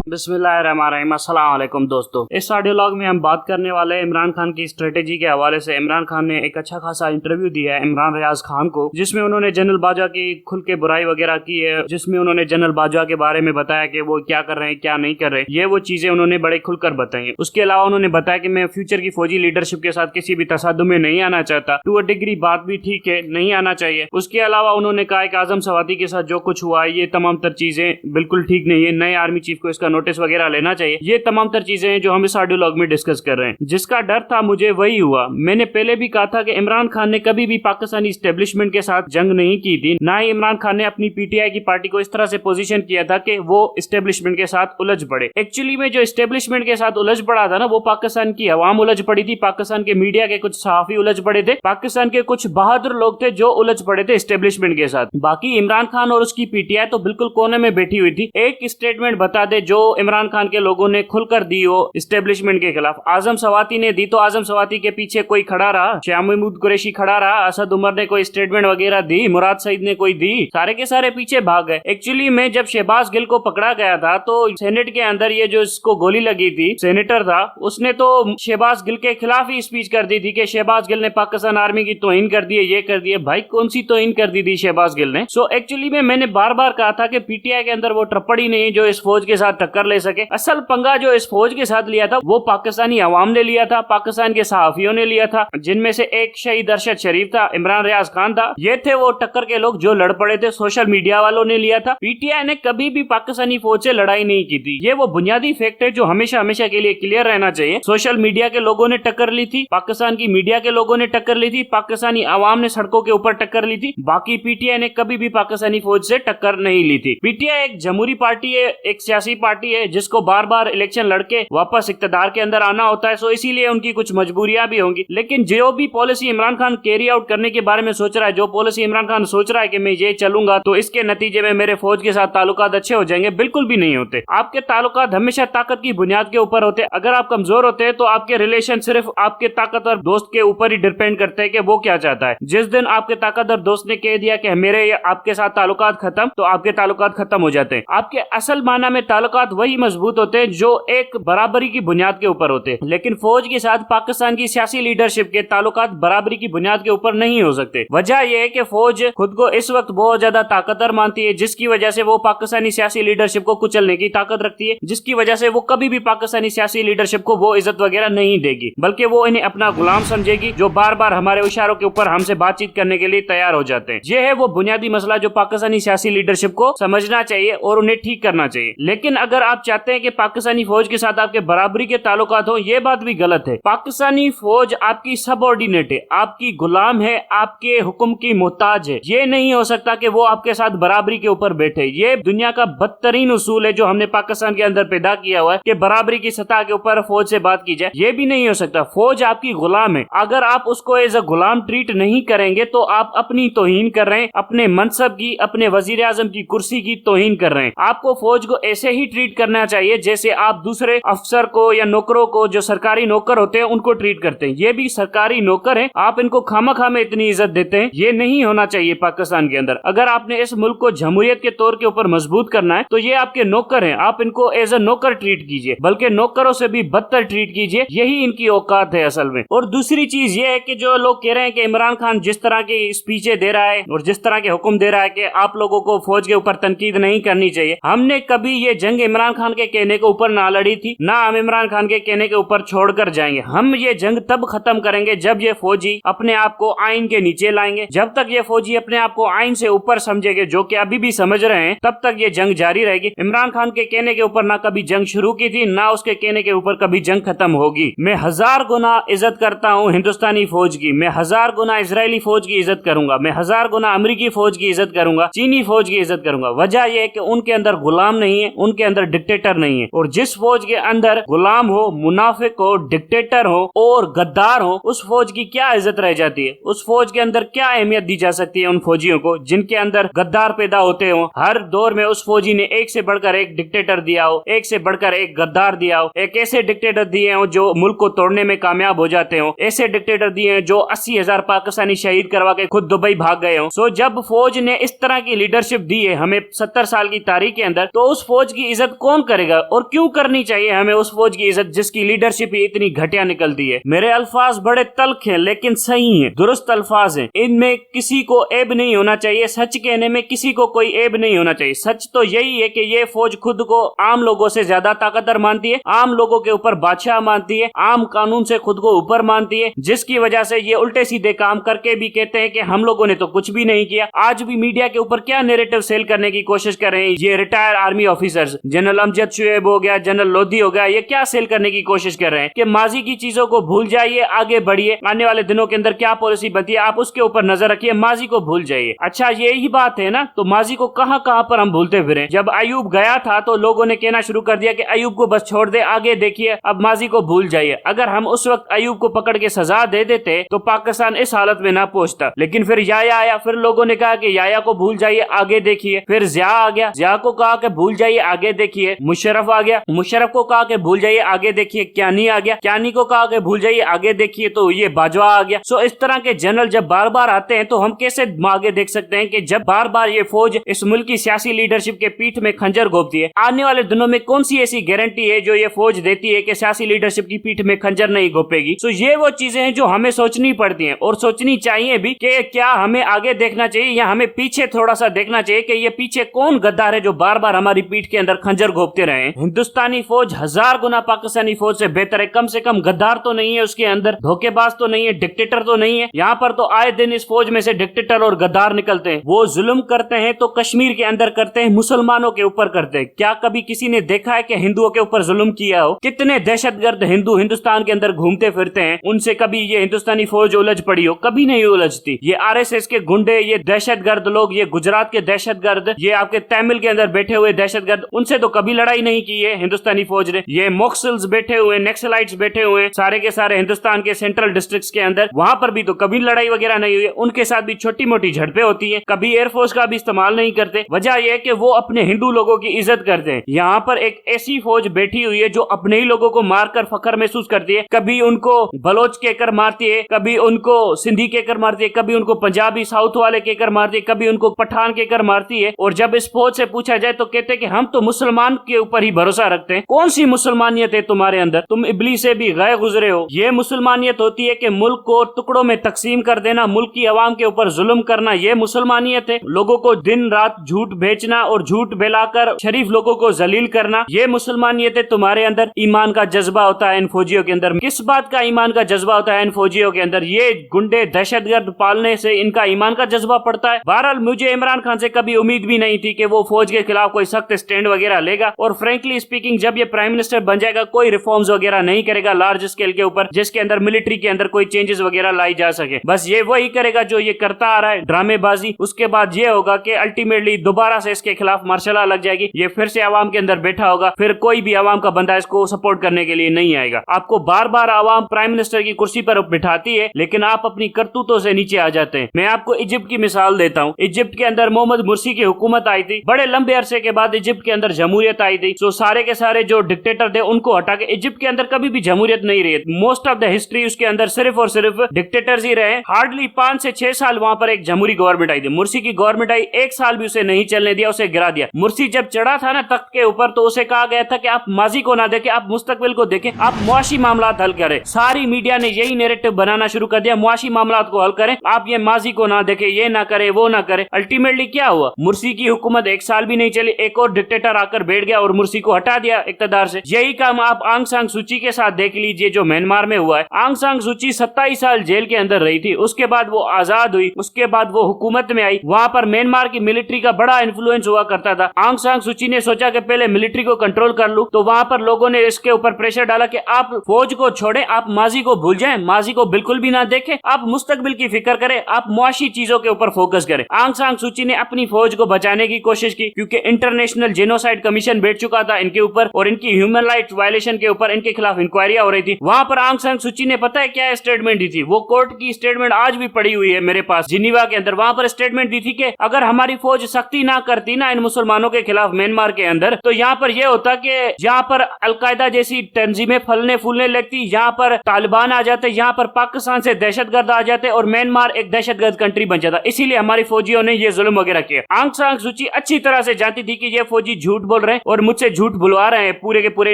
बिस्मिल्लाहिर्रहमानिर्रहीम। अस्सलाम वालेकुम दोस्तों, इस ऑडियो लॉग में हम बात करने वाले हैं इमरान खान की स्ट्रेटेजी के हवाले से। इमरान खान ने एक अच्छा खासा इंटरव्यू दिया है इमरान रियाज खान को, जिसमें उन्होंने जनरल बाजवा की खुल के बुराई वगैरह की है, जिसमें उन्होंने जनरल बाजवा के बारे में बताया कि वो क्या कर रहे हैं क्या नहीं कर रहे, ये वो चीजें उन्होंने बड़े खुलकर बताई हैं। उसके अलावा उन्होंने बताया कि मैं फ्यूचर की फौजी लीडरशिप के साथ किसी भी तसादुम में नहीं आना चाहता। टू अ डिग्री बात भी ठीक है, नहीं आना चाहिए। उसके अलावा उन्होंने कहा कि आजम सवाती के साथ जो कुछ हुआ है ये तमाम तर चीजें बिल्कुल ठीक नहीं है, नए आर्मी चीफ को इसका नोटिस वगैरह लेना चाहिए। ये तमाम तर चीजें हैं जो हम इस ऑडियो लॉग में डिस्कस कर रहे हैं। जिसका डर था मुझे वही हुआ। मैंने पहले भी कहा था कि इमरान खान ने कभी भी पाकिस्तानी इस्टेब्लिशमेंट के साथ जंग नहीं की थी, ना ही इमरान खान ने अपनी पीटीआई की पार्टी को इस तरह से पोजीशन किया था कि वो इस्टेब्लिशमेंट के साथ उलझ पड़े। एक्चुअली में जो इस्टेब्लिशमेंट के साथ उलझ पड़ा था ना, वो पाकिस्तान की अवाम उलझ पड़ी थी, पाकिस्तान के मीडिया के कुछ सहाफी उलझ पड़े थे, पाकिस्तान के कुछ बहादुर लोग थे जो उलझ पड़े थे इस्टेब्लिशमेंट के साथ। बाकी इमरान खान और उसकी पीटीआई तो बिल्कुल कोने में बैठी हुई थी। एक स्टेटमेंट बता दे जो इमरान खान के लोगों ने खुलकर दी हो इस्टेब्लिशमेंट के खिलाफ। आजम सवाती ने दी तो आजम सवाती के पीछे कोई खड़ा रहा, शाह महमूद कुरैशी खड़ा रहा, असद उमर ने कोई स्टेटमेंट वगैरह दी, मुराद सईद ने कोई दी, सारे के सारे पीछे भाग गए। एक्चुअली में जब शहबाज गिल को पकड़ा गया था तो सेनेट के अंदर ये जो इसको गोली लगी थी, सेनेटर था, उसने तो शहबाज गिल के खिलाफ ही स्पीच कर दी थी कि शहबाज गिल ने पाकिस्तान आर्मी की तौहीन कर दी है, ये कर दी है। भाई कौन सी तौहीन कर दी थी शहबाज गिल ने? सो एक्चुअली में मैंने बार बार कहा था कि पीटीआई के अंदर वो ट्रप्पड़ी नहीं जो इस फौज के साथ टक्कर ले सके। असल पंगा जो इस फौज के साथ लिया था वो पाकिस्तानी अवाम ने लिया था, पाकिस्तान के सहाफियों ने लिया था, जिनमें से एक शहीद अरशद शरीफ था, इमरान रियाज खान था। ये थे वो टक्कर के लोग जो लड़ पड़े थे। सोशल मीडिया वालों ने लिया था। पीटीआई ने कभी भी पाकिस्तानी फौज से लड़ाई नहीं की थी। ये वो बुनियादी फैक्ट है जो हमेशा हमेशा के लिए क्लियर रहना चाहिए। सोशल मीडिया के लोगों ने टक्कर ली थी, पाकिस्तान की मीडिया के लोगों ने टक्कर ली थी, पाकिस्तानी अवाम ने सड़कों के ऊपर टक्कर ली थी। बाकी पीटीआई ने कभी भी पाकिस्तानी फौज से टक्कर नहीं ली थी। पीटीआई एक जमहूरी पार्टी है, एक सियासी पार्टी है जिसको बार बार इलेक्शन लड़के वापस इक्तदार के अंदर आना होता है। सो इसीलिए उनकी कुछ मजबूरियां भी होंगी। लेकिन जो भी policy Imran Khan carry out करने के बारे में सोच रहा है, जो पॉलिसी इमरान खान सोच रहा है कि मैं ये चलूंगा तो इसके नतीजे में मेरे फौज के साथ ताल्लुकात अच्छे हो जाएंगे, बिल्कुल भी नहीं होते। आपके ताल्लुकात हमेशा ताकत की बुनियाद के ऊपर होते हैं। अगर आप कमजोर होते हैं तो आपके रिलेशन सिर्फ आपके ताकतवर दोस्त के ऊपर ही डिपेंड करते हैं कि वो क्या चाहता है। जिस दिन आपके ताकतवर दोस्त ने कह दिया कि मेरे आपके साथ ताल्लुकात खत्म, तो आपके ताल्लुकात खत्म हो जाते हैं। आपके असल माना में ताल्लुकात वही मजबूत होते हैं जो एक बराबरी की बुनियाद के ऊपर होते हैं। लेकिन फौज के साथ पाकिस्तान की सियासी लीडरशिप के ताल्लुकात बराबरी की बुनियाद के ऊपर नहीं हो सकते। वजह यह है कि फौज खुद को इस वक्त बहुत ज्यादा ताकतवर मानती है, जिसकी वजह से वो पाकिस्तानी सियासी लीडरशिप को कुचलने की ताकत रखती है, जिसकी वजह से वो कभी भी पाकिस्तानी सियासी लीडरशिप को वो इज्जत वगैरह नहीं देगी, बल्कि वो इन्हें अपना गुलाम समझेगी जो बार बार हमारे इशारों के ऊपर हमसे बातचीत करने के लिए तैयार हो जाते हैं। यह है वो बुनियादी मसला जो पाकिस्तानी सियासी लीडरशिप को समझना चाहिए और उन्हें ठीक करना चाहिए। लेकिन अगर आप चाहते हैं कि पाकिस्तानी फौज के साथ आपके बराबरी के ताल्लुकात हो, ये बात भी गलत है। पाकिस्तानी फौज आपकी सबऑर्डिनेट है, आपकी गुलाम है, आपके हुक्म की मोहताज है। ये नहीं हो सकता कि वो आपके साथ बराबरी के ऊपर बैठे। ये दुनिया का बदतरीन उसूल है जो हमने पाकिस्तान के अंदर पैदा किया हुआ है कि बराबरी की सतह के ऊपर फौज से बात की जाए। ये भी नहीं हो सकता। फौज आपकी गुलाम है। अगर आप उसको एज अ गुलाम ट्रीट नहीं करेंगे तो आप अपनी तौहीन कर रहे हैं, अपने मनसब की, अपने वजीर आजम की कुर्सी की तौहीन कर रहे हैं। आपको फौज को ऐसे ही ट्रीट करना चाहिए जैसे आप दूसरे अफसर को या नौकरों को, जो सरकारी नौकर होते हैं, उनको ट्रीट करते हैं। ये भी सरकारी नौकर हैं, आप इनको खामा में इतनी इज्जत देते हैं, ये नहीं होना चाहिए पाकिस्तान के अंदर। अगर आपने इस मुल्क को जमहूरियत के तौर के ऊपर मजबूत करना है तो ये आपके नौकर हैं, आप इनको एज अ नौकर ट्रीट कीजिए, बल्कि नौकरों से भी बदतर ट्रीट कीजिए। यही इनकी औकात है असल में। और दूसरी चीज ये है कि जो लोग कह रहे हैं कि इमरान खान जिस तरह की स्पीचें दे रहा है और जिस तरह के हुक्म दे रहा है कि आप लोगों को फौज के ऊपर तनकीद नहीं करनी चाहिए, हमने कभी ये जंग इमरान खान के कहने के ऊपर ना लड़ी थी, ना हम इमरान खान के कहने के ऊपर छोड़कर जाएंगे। हम ये जंग तब खत्म करेंगे जब ये फौजी अपने आप को आइन के नीचे लाएंगे। जब तक ये फौजी अपने आप को आइन से ऊपर समझेंगे, जो कि अभी भी समझ रहे हैं, तब तक ये जंग जारी रहेगी। इमरान खान के कहने के ऊपर ना कभी जंग शुरू की थी, ना उसके कहने के ऊपर कभी जंग खत्म होगी। मैं 1000 गुना इज्जत करता हूँ हिंदुस्तानी फौज की, मैं 1000 गुना इजरायली फौज की इज्जत करूंगा, मैं 1000 गुना अमेरिकी फौज की इज्जत करूंगा, चीनी फौज की इज्जत करूंगा। वजह यह है कि उनके अंदर गुलाम नहीं है, उनके अंदर डिक्टेटर नहीं है। और जिस फौज के अंदर गुलाम हो, मुनाफिक हो, डिक्टेटर हो और गद्दार हो, उस फौज की क्या इज्जत रह जाती है? उस फौज के अंदर क्या अहमियत दी जा सकती है उन फौजियों को जिनके अंदर गद्दार पैदा होते हो? हर दौर में उस फौजी ने एक से बढ़कर एक डिक्टेटर दिया हो, एक से बढ़कर एक गद्दार दिया हो, एक ऐसे डिक्टेटर दिए हो जो मुल्क को तोड़ने में कामयाब हो जाते हो, ऐसे डिक्टेटर दिए हैं जो 80,000 पाकिस्तानी शहीद करवा के खुद दुबई भाग गए हो। सो जब फौज ने इस तरह की लीडरशिप दी है हमें 70 साल की तारीख के अंदर, तो उस फौज की इज्जत कौन करेगा और क्यों करनी चाहिए हमें उस फौज की इज्जत जिसकी लीडरशिप ही इतनी घटिया निकलती है। मेरे अल्फाज बड़े तल्ख हैं लेकिन सही हैं, दुरुस्त अल्फाज हैं। इनमें किसी को ऐब नहीं होना चाहिए, सच कहने में किसी को कोई ऐब नहीं होना चाहिए। सच तो यही है कि ये फौज खुद को आम लोगों से ज्यादा ताकतवर मानती है, आम लोगों के ऊपर बादशाह मानती है, आम कानून से खुद को ऊपर मानती है, जिसकी वजह से ये उल्टे सीधे काम करके भी कहते हैं कि हम लोगों ने तो कुछ भी नहीं किया। आज भी मीडिया के ऊपर क्या नैरेटिव सेल करने की कोशिश कर रहे हैं ये retire army officers, general Amjad Shoaib हो गया, जनरल लोधी हो गया, ये क्या सेल करने की कोशिश कर रहे हैं कि माजी की चीजों को भूल जाइए, आगे बढ़िए, आने वाले दिनों के अंदर क्या पॉलिसी बनती है आप उसके ऊपर नजर रखिए, माजी को भूल जाइए। अच्छा यही बात है ना, तो माजी को कहां कहां पर हम भूलते फिरे। जब अयूब गया था तो लोगों ने कहना शुरू कर दिया कि अयूब को बस छोड़ दे, आगे देखिए, अब माजी को भूल जाइए। अगर हम उस वक्त अयूब को पकड़ के सजा दे देते तो पाकिस्तान इस हालत में ना पहुंचता। लेकिन फिर याया आया, फिर लोगों ने कहा कि याया को भूल जाइए, आगे देखिए। फिर जिया आ गया, जिया को कहा कि भूल जाइए, आगे देखिए। मुशर्रफ आ गया, मुशर्रफ को कहा कि भूल जाइए, आगे देखिए। क्यानी आ गया, क्यानी को कहा कि भूल जाइए, आगे देखिए। तो ये बाजवा आ गया। सो इस तरह के जनरल जब बार बार आते हैं तो हम कैसे आगे देख सकते हैं कि जब बार बार ये फौज इस मुल्क की सियासी लीडरशिप के पीठ में खंजर घोंपती है, आने वाले दिनों में कौन सी ऐसी गारंटी है जो ये फौज देती है कि सियासी लीडरशिप की पीठ में खंजर नहीं घोंपेगी। सो ये वो चीजें हैं जो हमें सोचनी पड़ती हैं और सोचनी चाहिए भी कि क्या हमें आगे देखना चाहिए या हमें पीछे थोड़ा सा देखना चाहिए कि ये पीछे कौन गद्दार है जो बार बार हमारी पीठ के अंदर खंजर घोंपते रहे। हिंदुस्तानी फौज 1000 गुना पाकिस्तानी फौज से बेहतर है, कम से कम गद्दार तो नहीं है उसके अंदर, धोखेबाज तो नहीं है, डिक्टेटर तो नहीं है। यहाँ पर तो आए दिन इस फौज में से डिक्टेटर और गद्दार निकलते हैं। वो जुल्म करते हैं तो कश्मीर के अंदर करते हैं, मुसलमानों के ऊपर करते हैं। क्या कभी किसी ने देखा है कि हिंदुओं के ऊपर जुल्म किया हो? कितने दहशतगर्द हिंदू हिंदुस्तान के अंदर घूमते फिरते हैं, उनसे कभी ये हिंदुस्तानी फौज उलझ पड़ी हो? कभी नहीं उलझती। ये आरएसएस के गुंडे, ये दहशतगर्द लोग, ये गुजरात के दहशतगर्द, ये आपके तमिल के अंदर बैठे हुए दहशतगर्द, उनसे तो कभी लड़ाई नहीं की है हिंदुस्तानी फौज ने। ये मोक्सल्स बैठे हुए, नेक्सलाइट्स बैठे हुए सारे के सारे हिंदुस्तान के सेंट्रल डिस्ट्रिक्ट्स के अंदर, वहां पर भी तो कभी लड़ाई वगैरह नहीं हुई है। उनके साथ भी छोटी मोटी झड़पें होती है, कभी एयरफोर्स का भी इस्तेमाल नहीं करते। वजह यह है कि वो अपने हिंदू लोगों की इज्जत करते हैं। यहाँ पर एक ऐसी फौज बैठी हुई है जो अपने ही लोगों को मारकर फखर महसूस करती है। कभी उनको बलोच कहकर मारती है, कभी उनको सिंधी कहकर मारती है, कभी उनको पंजाबी साउथ वाले कहकर मारती है, कभी उनको पठान कहकर मारती है। और जब इस फौज से पूछा जाए तो कहते हैं कि हम तो मुसलमान के ऊपर ही भरोसा रखते हैं। कौन सी मुसलमानियत है तुम्हारे अंदर? तुम इबलीस से भी गए गुजरे हो। ये मुसलमानियत होती है कि मुल्क को टुकड़ों में तकसीम कर देना, मुल्क की आवाम के ऊपर जुल्म करना, ये मुसलमानियत है। लोगों को दिन रात झूठ बेचना और झूठ बेलाकर शरीफ लोगों को जलील करना, ये मुसलमानियत है तुम्हारे अंदर। ईमान का जज्बा होता है इन फौजियों के अंदर। किस बात का ईमान का जज्बा होता है इन फौजियों के अंदर? ये गुंडे दहशतगर्द पालने से इनका ईमान का जज्बा पड़ता है। बहरहाल मुझे इमरान खान से कभी उम्मीद भी नहीं थी कि वो फौज के खिलाफ कोई सख्त स्टैंड वगैरह लेगा। और फ्रेंकली स्पीकिंग जब ये प्राइम मिनिस्टर बन जाएगा कोई रिफॉर्म्स वगैरह नहीं करेगा लार्ज स्केल के ऊपर, जिसके अंदर मिलिट्री के अंदर कोई चेंजेस वगैरह लाई जा सके। बस ये वही करेगा जो ये करता आ रहा है, ड्रामेबाजी। उसके बाद ये होगा कि अल्टीमेटली दोबारा से इसके खिलाफ मार्शल लॉ लग जाएगी, ये फिर से आवाम के अंदर बैठा होगा, फिर कोई भी आवाम का बंदा इसको सपोर्ट करने के लिए नहीं आएगा। आपको बार बार आवाम प्राइम मिनिस्टर की कुर्सी पर बिठाती है लेकिन आप अपनी करतूतों से नीचे आ जाते हैं। मैं आपको इजिप्ट की मिसाल देता हूँ। इजिप्ट के अंदर मोहम्मद मुर्सी की हुकूमत आई थी, बड़े लंबे अरसे के बाद इजिप्ट के अंदर जमहूरियत आई थी। तो सारे के सारे जो डिक्टेटर थे उनको हटा के इजिप्ट के अंदर कभी भी जमहूरियत नहीं रही। मोस्ट ऑफ द हिस्ट्री उसके अंदर सिर्फ और सिर्फ डिक्टेटर्स ही रहे। हार्डली 5 से 6 साल वहां पर एक जमहूरी गवर्नमेंट आई थी। मुर्सी की गवर्नमेंट आई, 1 साल भी उसे नहीं चलने दिया, उसे गिरा दिया। मुर्सी जब चढ़ा था ना तख्त के ऊपर तो उसे कहा गया था कि आप माजी को ना देखें, आप मुस्तकबिल को देखें, आप मुआशी मामला हल करें। सारी मीडिया ने यही नैरेटिव बनाना शुरू कर दिया, मुआशी मामला को हल करें, आप ये माजी को ना देखें, ये ना करे, वो ना करे। अल्टीमेटली क्या हुआ? मुर्सी की हुकूमत 1 साल भी नहीं चली, एक और डिक्टेटर आकर बैठ गया और मुर्सी को हटा दिया इक्तदार से। यही काम आप आंग सान सूची के साथ देख लीजिए जो म्यांमार में हुआ है। आंग सान सूची 27 साल जेल के अंदर रही थी, उसके बाद वो आजाद हुई, उसके बाद वो हुकूमत में आई। वहां पर म्यांमार की मिलिट्री का बड़ा इन्फ्लुएंस हुआ करता था। आंग सान सूची ने सोचा कि पहले मिलिट्री को कंट्रोल कर लूं, तो वहां पर लोगों ने इसके ऊपर प्रेशर डाला कि आप फौज को छोड़ें, आप माजी को भूल जाएं, माजी को बिल्कुल भी ना देखें, आप मुस्तकबिल की फिक्र करें, आप मुआशी चीजों के ऊपर फोकस करें। आंग सान सूची ने अपनी फौज को बचाने की कोशिश की क्योंकि इंटरनेशनल जेनोसाइड कमीशन बैठ चुका था इनके ऊपर और इनकी ह्यूमन राइट्स वायलेशन के ऊपर इनके खिलाफ इंक्वायरियां हो रही थी। वहां पर आंग सान सूची ने पता है क्या स्टेटमेंट दी थी? वो कोर्ट की स्टेटमेंट आज भी पड़ी हुई है मेरे पास जिनीवा के अंदर। वहां पर स्टेटमेंट दी थी कि अगर हमारी फौज सख्ती ना करती ना इन मुसलमानों के खिलाफ म्यांमार के अंदर, तो यहाँ पर यह होता कि यहाँ पर अलकायदा जैसी तंजीमें फलने फूलने लगती, यहाँ पर तालिबान आ जाते, यहाँ पर पाकिस्तान से दहशतगर्द आ जाते और म्यांमार एक दहशतगर्द कंट्री बन जाता। इसीलिए हमारी फौजियों ने ये जुल्म वगैरह किया। आंग सान सूची अच्छी तरह से जानती थी कि ये फौजी झूठ बोल रहे हैं और मुझसे झूठ बुलवा रहे हैं पूरे के पूरे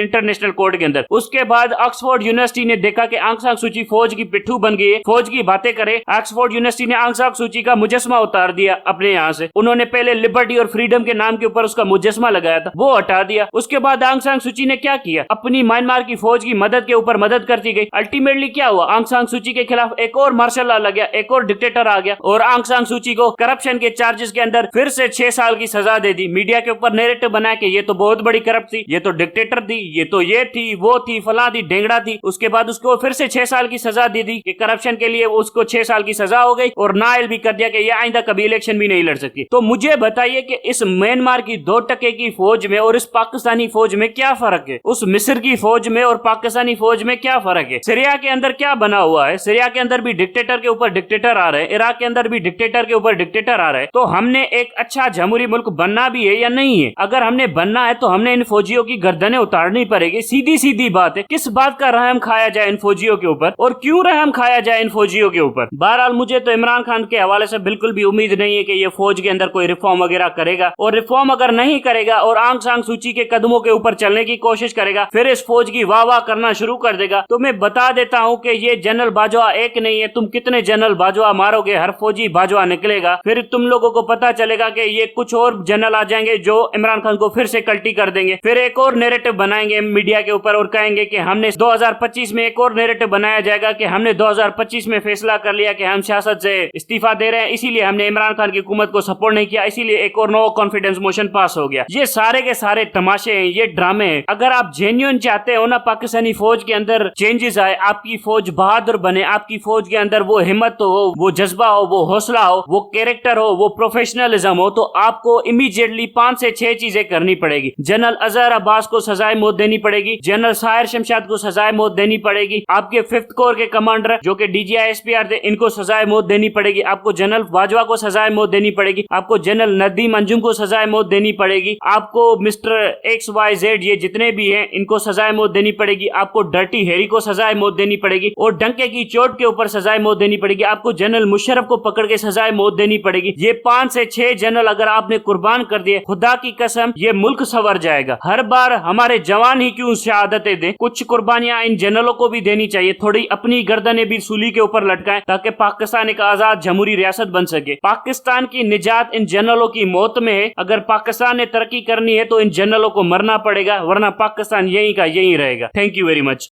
इंटरनेशनल कोर्ट के अंदर। उसके बाद ऑक्सफोर्ड यूनिवर्सिटी ने देखा कि आंग सान सूची फौज की पिट्ठू बन गई है, फौज की बातें करे। ऑक्सफोर्ड यूनिवर्सिटी ने आंग सान सूची का मुजस्मा उतार दिया अपने यहाँ से। उन्होंने पहले लिबर्टी और फ्रीडम के नाम के ऊपर उसका मुजस्मा लगाया था, वो हटा दिया। उसके बाद आंग सान सूची ने क्या किया, अपनी म्यांमार की फौज की मदद के ऊपर मदद करती गई। अल्टीमेटली क्या हुआ, आंग सान सूची के खिलाफ एक और मार्शल लॉ लग गया, एक और डिक्टेटर आ गया और आंग सान सूची को करप्शन के चार्जेस के अंदर फिर से 6 साल की सजा दे दी। मीडिया के ऊपर नैरेटिव बना के ये तो बहुत बड़ी करप्ट थी, ये तो डिक्टेटर थी, ये तो ये थी, वो थी, फला थी, ढेंगड़ा थी। उसके बाद उसको फिर से 6 साल की सजा दे दी कि करप्शन के लिए उसको 6 साल की सजा हो गई और नायल भी कर दिया कि ये आइंदा कभी इलेक्शन भी नहीं लड़ सकती। तो मुझे बताइए कि इस म्यांमार की 2 टके की फौज में और इस पाकिस्तानी फौज में क्या फर्क है, उस मिस्र की फौज में और पाकिस्तानी फौज में क्या फर्क है, सीरिया के अंदर क्या बना हुआ है, सीरिया के अंदर भी डिक्टेटर के ऊपर डिक्टेटर आ रहे हैं, इराक के अंदर भी डिक्टेटर के ऊपर डिक्टेटर आ रहे हैं। तो हमने एक अच्छा जमहूरी मुल्क बनना भी है या नहीं है? अगर हमने बनना है तो हमने इन फौजियों की गर्दनें उतारनी पड़ेगी। सीधी सीधी बात है, किस बात का रहम खाया जाए इन फौजियों के ऊपर और क्यों रहम खाया जाए इन फौजियों के ऊपर। बहरहाल मुझे तो इमरान खान के हवाले से बिल्कुल भी उम्मीद नहीं है कि ये फौज के अंदर कोई रिफॉर्म वगैरह करेगा, और रिफॉर्म अगर नहीं करेगा और आंग सान सूची के कदमों के ऊपर चलने की कोशिश करेगा, फिर इस फौज की वाह वाह करना शुरू कर देगा। तो मैं बता देता हूं कि ये जनरल बाजवा एक नहीं है, तुम कितने जनरल बाजवा मारोगे, हर फौजी बाजवा निकलेगा। फिर तुम लोगों को पता चलेगा कि ये कुछ और जनरल आ जाएंगे जो इमरान खान को फिर से कल्टी कर देंगे, फिर एक और नैरेटिव बनाएंगे मीडिया के ऊपर और कहेंगे कि हमने 2025 में एक और नैरेटिव बनाया जाएगा कि हमने 2025 में फैसला कर लिया कि हम सियासत से इस्तीफा दे रहे हैं, इसीलिए हमने इमरान खान की हुकूमत को सपोर्ट नहीं किया, इसीलिए एक और नो कॉन्फिडेंस मोशन पास हो गया। ये सारे के सारे तमाशे हैं, ये ड्रामे हैं। अगर आप जेन्युइन चाहते हो ना पाकिस्तानी फौज के अंदर चेंजेस आए, आपकी फौज बहादुर बने, आपकी फौज के अंदर वो हिम्मत हो, वो जज्बा हो, वो हौसला हो, वो कैरेक्टर हो, वो प्रोफेशनलिज्म हो, तो आपको इमीडिएटली 5 से 6 चीजें करनी पड़ेगी। जनरल अजहर अब्बास को सजाए मौत देनी पड़ेगी, जनरल साहिर शमशाद को सजाए मौत देनी पड़ेगी, आपके 5th कोर के कमांडर जो कि DGI-SPR थे इनको सजाए मौत देनी पड़ेगी, आपको जनरल बाजवा को सजाए मौत देनी पड़ेगी, आपको जनरल नदीम अंजुम को सजाए मौत देनी पड़ेगी, आपको मिस्टर XYZ ये जितने भी हैं इनको सजाए मौत देनी पड़ेगी, आपको डर्टी हैरी को सजाए मौत देनी पड़ेगी और डंके की चोट के ऊपर सजाए मौत देनी पड़ेगी, आपको जनरल मुशर्रफ को पकड़ के सजाए मौत देनी पड़ेगी। ये 5 से 6 जनरल अगर आपने कुर्बान कर दिए, खुदा की कसम ये मुल्क संवर जाएगा। हर बार हमारे जवान ही क्यों शहादतें दें, कुछ कुर्बानियां इन जनरलों को भी देनी चाहिए, थोड़ी अपनी गर्दनें भी सूली के ऊपर लटकाएं ताकि पाकिस्तान एक आजाद जमहूरी रियासत बन सके। पाकिस्तान की निजात इन जनरलों की मौत में है। अगर पाकिस्तान ने तरक्की करनी है तो इन जनरलों को मरना पड़ेगा, वरना पाकिस्तान यहीं का यहीं रहेगा। Thank you very much.